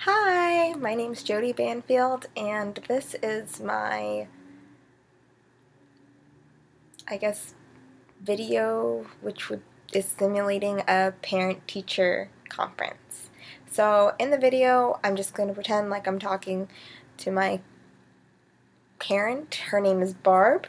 Hi, my name's Jody Banfield, and this is my, I guess, video is simulating a parent-teacher conference. So in the video, I'm just going to pretend like I'm talking to my parent. Her name is Barb,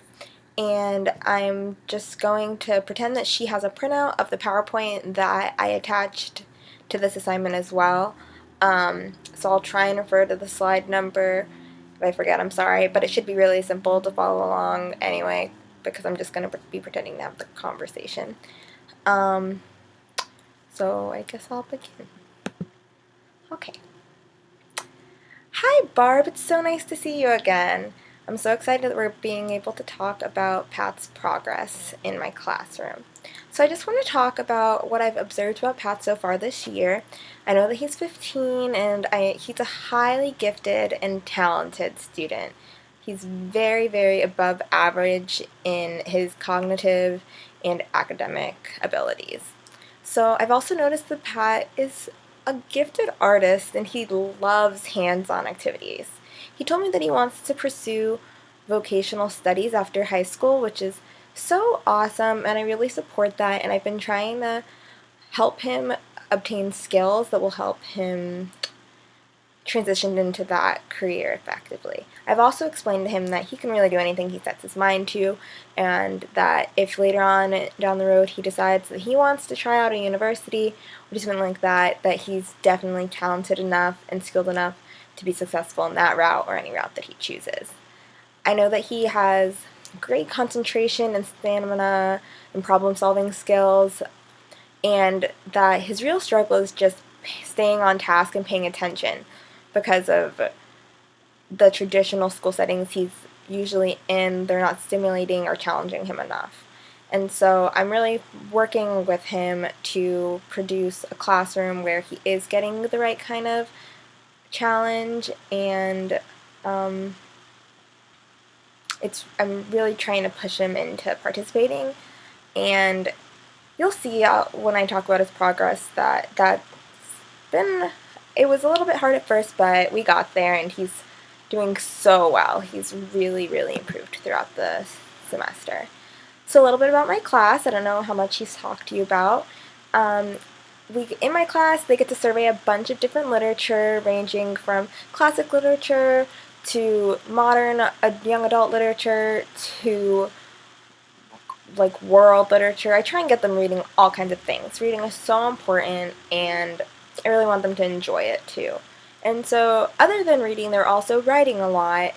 and I'm just going to pretend that she has a printout of the PowerPoint that I attached to this assignment as well. So I'll try and refer to the slide number. If I forget, I'm sorry, but it should be really simple to follow along anyway, because I'm just going to be pretending to have the conversation. Um, so I guess I'll begin. Okay. Hi, Barb. It's so nice to see you again. I'm so excited that we're being able to talk about Pat's progress in my classroom. So I just want to talk about what I've observed about Pat so far this year. I know that he's 15 and he's a highly gifted and talented student. He's very, very above average in his cognitive and academic abilities. So I've also noticed that Pat is a gifted artist and he loves hands-on activities. He told me that he wants to pursue vocational studies after high school, which is so awesome, and I really support that, and I've been trying to help him obtain skills that will help him transition into that career effectively. I've also explained to him that he can really do anything he sets his mind to, and that if later on down the road he decides that he wants to try out a university or something like that, that he's definitely talented enough and skilled enough to be successful in that route or any route that he chooses. I know that he has great concentration and stamina and problem-solving skills, and that his real struggle is just staying on task and paying attention because of the traditional school settings he's usually in. They're not stimulating or challenging him enough. And so I'm really working with him to produce a classroom where he is getting the right kind of challenge, and I'm really trying to push him into participating, and you'll see when I talk about his progress it was a little bit hard at first, but we got there, and he's doing so well. He's really, really improved throughout the semester. So a little bit about my class. I don't know how much he's talked to you about. In my class, they get to survey a bunch of different literature, ranging from classic literature to modern young adult literature to like world literature. I try and get them reading all kinds of things. Reading is so important, and I really want them to enjoy it too. And so, other than reading, they're also writing a lot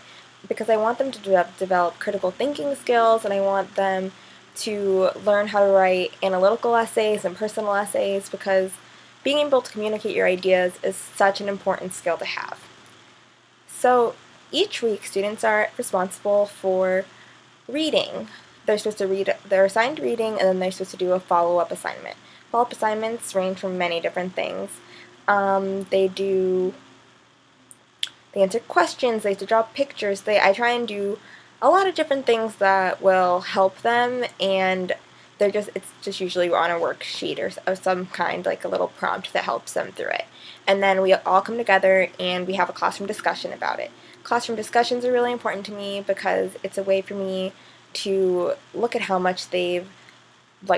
because I want them to develop critical thinking skills, and I want them to learn how to write analytical essays and personal essays, because being able to communicate your ideas is such an important skill to have. So each week, students are responsible for reading. They're assigned reading, and then they're supposed to do a follow-up assignment. Follow-up assignments range from many different things. They answer questions, they have to draw pictures, I try and do a lot of different things that will help them, and it's just usually on a worksheet or of some kind, like a little prompt that helps them through it. And then we all come together and we have a classroom discussion about it. Classroom discussions are really important to me because it's a way for me to look at how much they've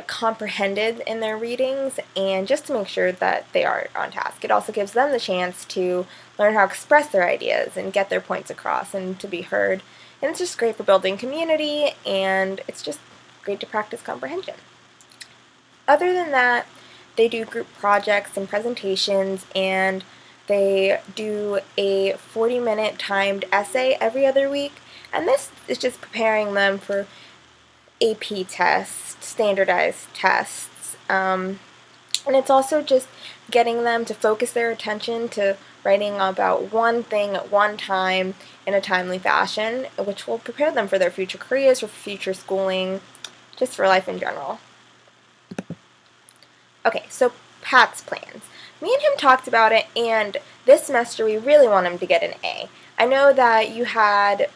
comprehended in their readings, and just to make sure that they are on task. It also gives them the chance to learn how to express their ideas and get their points across and to be heard. And it's just great for building community, and it's just great to practice comprehension. Other than that, they do group projects and presentations, and they do a 40-minute timed essay every other week, and this is just preparing them for AP tests, standardized tests, and it's also just getting them to focus their attention to writing about one thing at one time in a timely fashion, which will prepare them for their future careers, for future schooling, just for life in general. Okay, so Pat's plans. Me and him talked about it, and this semester we really want him to get an A. I know that you had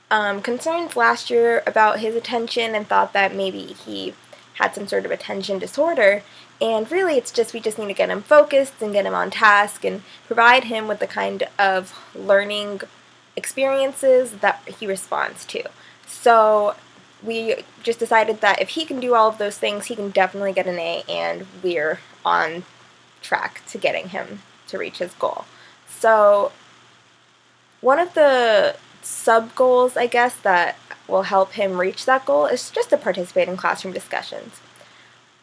concerns last year about his attention and thought that maybe he had some sort of attention disorder, And really, it's just we just need to get him focused and get him on task and provide him with the kind of learning experiences that he responds to. So we just decided that if he can do all of those things, he can definitely get an A, and we're on track to getting him to reach his goal. So one of the sub-goals, I guess, that will help him reach that goal is just to participate in classroom discussions.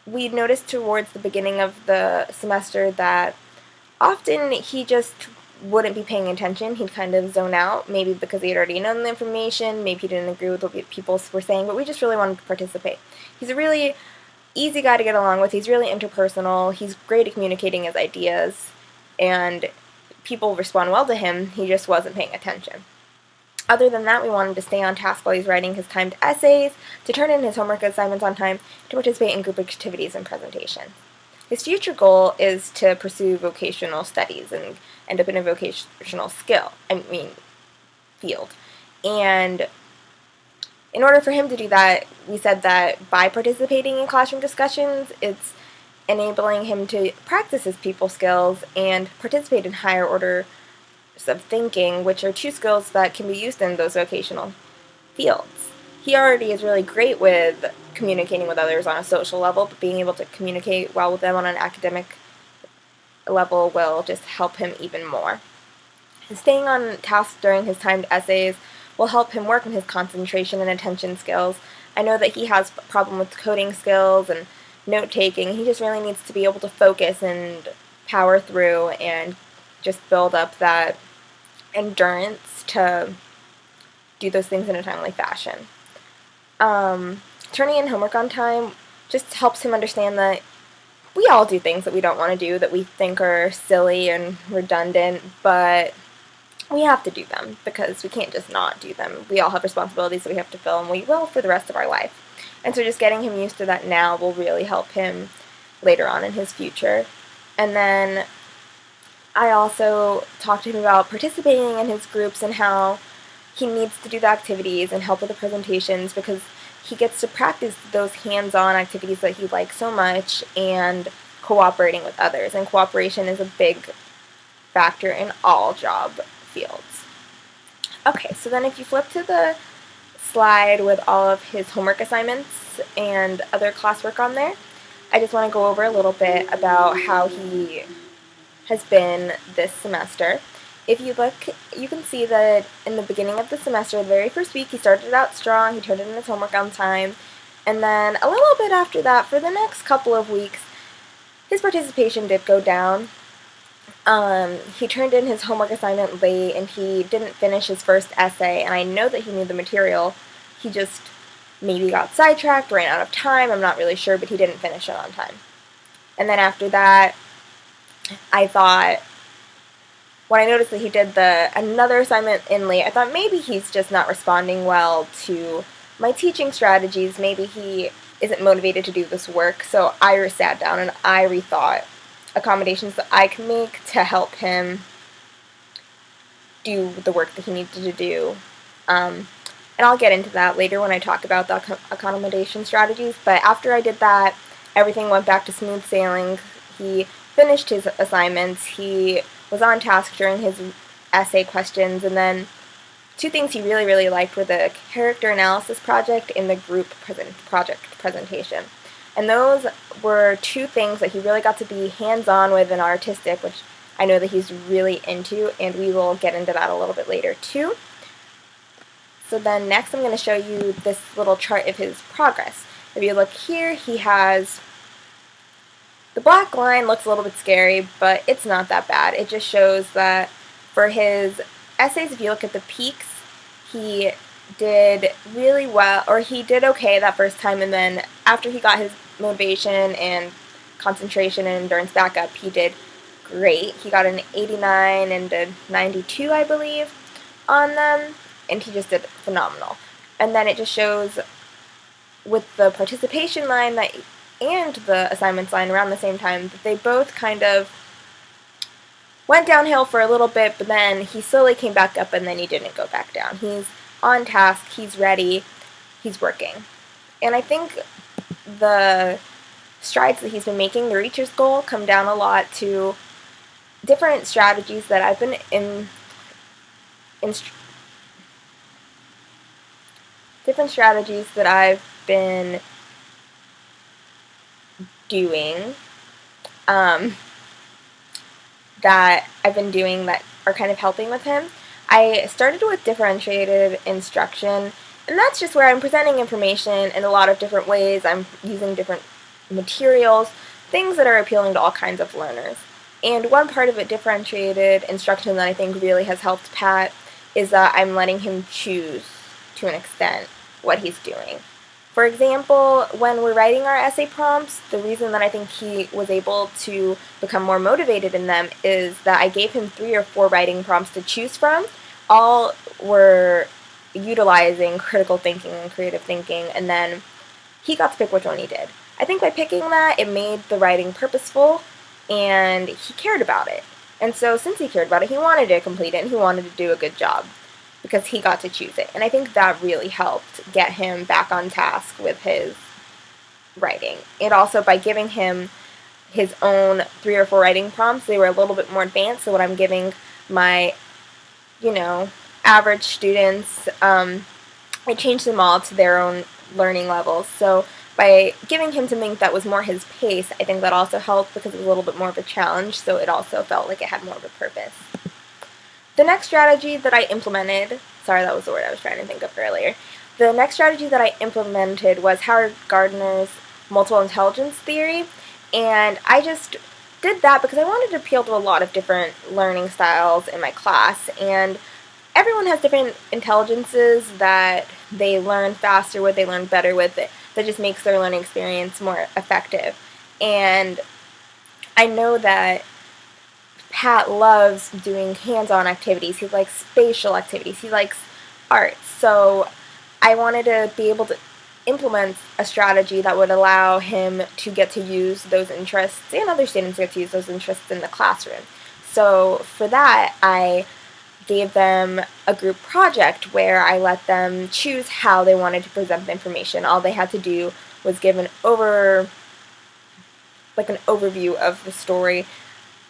We noticed towards the beginning of the semester that often he just wouldn't be paying attention. He'd kind of zone out, maybe because he had already known the information, maybe he didn't agree with what people were saying, but we just really wanted to participate. He's a really easy guy to get along with. He's really interpersonal. He's great at communicating his ideas, and people respond well to him. He just wasn't paying attention. Other than that, we wanted to stay on task while he's writing his timed essays, to turn in his homework assignments on time, to participate in group activities and presentations. His future goal is to pursue vocational studies and end up in a vocational field. And in order for him to do that, we said that by participating in classroom discussions, it's enabling him to practice his people skills and participate in higher order of thinking, which are two skills that can be used in those vocational fields. He already is really great with communicating with others on a social level, but being able to communicate well with them on an academic level will just help him even more. And staying on task during his timed essays will help him work on his concentration and attention skills. I know that he has a problem with coding skills and note-taking. He just really needs to be able to focus and power through and just build up that endurance to do those things in a timely fashion. Turning in homework on time just helps him understand that we all do things that we don't want to do, that we think are silly and redundant, but we have to do them because we can't just not do them. We all have responsibilities that we have to fill, and we will for the rest of our life. And so just getting him used to that now will really help him later on in his future. And then I also talked to him about participating in his groups and how he needs to do the activities and help with the presentations because he gets to practice those hands-on activities that he likes so much and cooperating with others. And cooperation is a big factor in all job fields. Okay, so then if you flip to the slide with all of his homework assignments and other classwork on there, I just want to go over a little bit about how he has been this semester. If you look, you can see that in the beginning of the semester, the very first week, he started out strong, he turned in his homework on time, and then a little bit after that, for the next couple of weeks, his participation did go down. He turned in his homework assignment late, and he didn't finish his first essay, and I know that he knew the material. He just maybe got sidetracked, ran out of time, I'm not really sure, but he didn't finish it on time. And then after that, I thought, when I noticed that he did another assignment in late, I thought maybe he's just not responding well to my teaching strategies. Maybe he isn't motivated to do this work. So I sat down and I rethought accommodations that I can make to help him do the work that he needed to do. And I'll get into that later when I talk about the accommodation strategies. But after I did that, everything went back to smooth sailing. He finished his assignments. He was on task during his essay questions, and then two things he really, really liked were the character analysis project and the group project presentation. And those were two things that he really got to be hands-on with and artistic, which I know that he's really into, and we will get into that a little bit later too. So then next I'm going to show you this little chart of his progress. If you look here, he has the black line looks a little bit scary, but it's not that bad. It just shows that for his essays, if you look at the peaks, he did really well, or he did okay that first time, and then after he got his motivation and concentration and endurance back up, he did great. He got an 89 and a 92, I believe, on them, and he just did phenomenal. And then it just shows with the participation line that and the assignments line around the same time, that they both kind of went downhill for a little bit, but then he slowly came back up and then he didn't go back down. He's on task, he's ready, he's working. And I think the strides that he's been making, the reacher's goal, come down a lot to different strategies that I've been different strategies that I've been doing, that are kind of helping with him. I started with differentiated instruction, and that's just where I'm presenting information in a lot of different ways. I'm using different materials, things that are appealing to all kinds of learners. And one part of it, differentiated instruction, that I think really has helped Pat is that I'm letting him choose, to an extent, what he's doing. For example, when we're writing our essay prompts, the reason that I think he was able to become more motivated in them is that I gave him 3 or 4 writing prompts to choose from. All were utilizing critical thinking and creative thinking, and then he got to pick which one he did. I think by picking that, it made the writing purposeful, and he cared about it. And so since he cared about it, he wanted to complete it, and he wanted to do a good job, because he got to choose it. And I think that really helped get him back on task with his writing. And also, by giving him his own 3 or 4 writing prompts, they were a little bit more advanced. So what I'm giving my, average students, I changed them all to their own learning levels. So by giving him something that was more his pace, I think that also helped because it was a little bit more of a challenge, so it also felt like it had more of a purpose. The next strategy that I implemented, sorry, that was the word I was trying to think of earlier. The next strategy that I implemented was Howard Gardner's multiple intelligence theory, and I just did that because I wanted to appeal to a lot of different learning styles in my class, and everyone has different intelligences that they learn faster with, they learn better with, that just makes their learning experience more effective. And I know that Pat loves doing hands-on activities. He likes spatial activities. He likes art. So I wanted to be able to implement a strategy that would allow him to get to use those interests, and other students get to use those interests in the classroom. So for that, I gave them a group project where I let them choose how they wanted to present the information. All they had to do was give an overview of the story.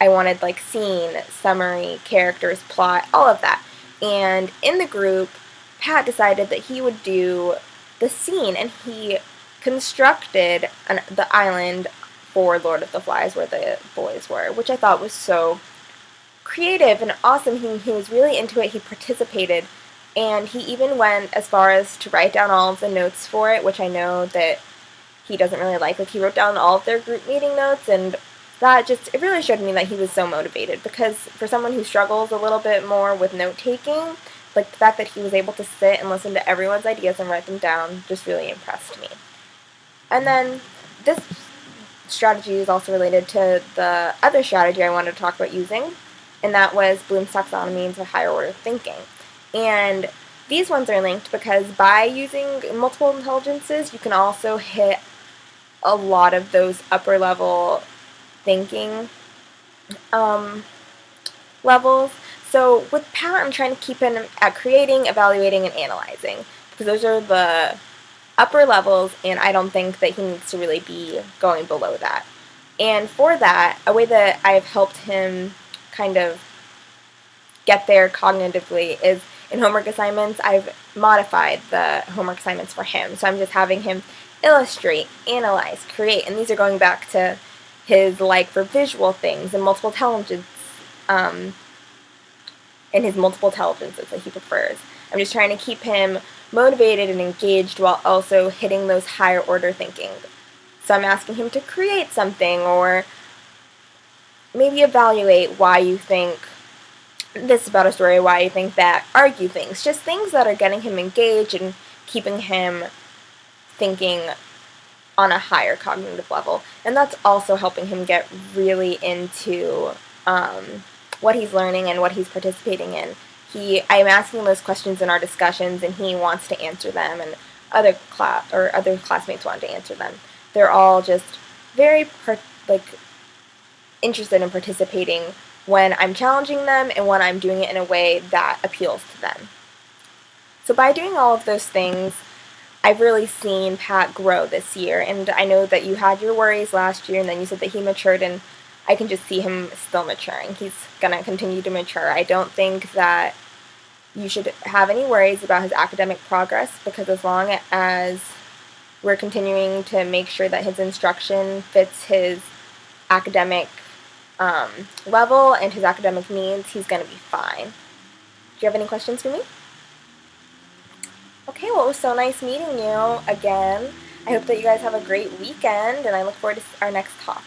I wanted scene, summary, characters, plot, all of that. And in the group, Pat decided that he would do the scene, and he constructed the island for Lord of the Flies where the boys were, which I thought was so creative and awesome. He was really into it. He participated, and he even went as far as to write down all of the notes for it, which I know that he doesn't really like. He wrote down all of their group meeting notes, and that it really showed me that he was so motivated, because for someone who struggles a little bit more with note-taking, the fact that he was able to sit and listen to everyone's ideas and write them down just really impressed me. And then this strategy is also related to the other strategy I wanted to talk about using, and that was Bloom's taxonomy into higher order thinking. And these ones are linked because by using multiple intelligences, you can also hit a lot of those upper level thinking levels. So with Pat, I'm trying to keep him at creating, evaluating, and analyzing, because those are the upper levels, and I don't think that he needs to really be going below that. And for that, a way that I've helped him kind of get there cognitively is in homework assignments. I've modified the homework assignments for him. So I'm just having him illustrate, analyze, create, and these are going back to his like for visual things and multiple intelligence, and his multiple intelligences that he prefers. I'm just trying to keep him motivated and engaged while also hitting those higher order thinking. So I'm asking him to create something, or maybe evaluate why you think this about a story, why you think that, argue things, just things that are getting him engaged and keeping him thinking on a higher cognitive level. And that's also helping him get really into what he's learning and what he's participating in. I'm asking him those questions in our discussions, and he wants to answer them, and other classmates want to answer them. They're all just very interested in participating when I'm challenging them and when I'm doing it in a way that appeals to them. So by doing all of those things, I've really seen Pat grow this year, and I know that you had your worries last year, and then you said that he matured, and I can just see him still maturing. He's gonna continue to mature. I don't think that you should have any worries about his academic progress, because as long as we're continuing to make sure that his instruction fits his academic level and his academic needs, he's going to be fine. Do you have any questions for me? Okay, well, it was so nice meeting you again. I hope that you guys have a great weekend, and I look forward to our next talk.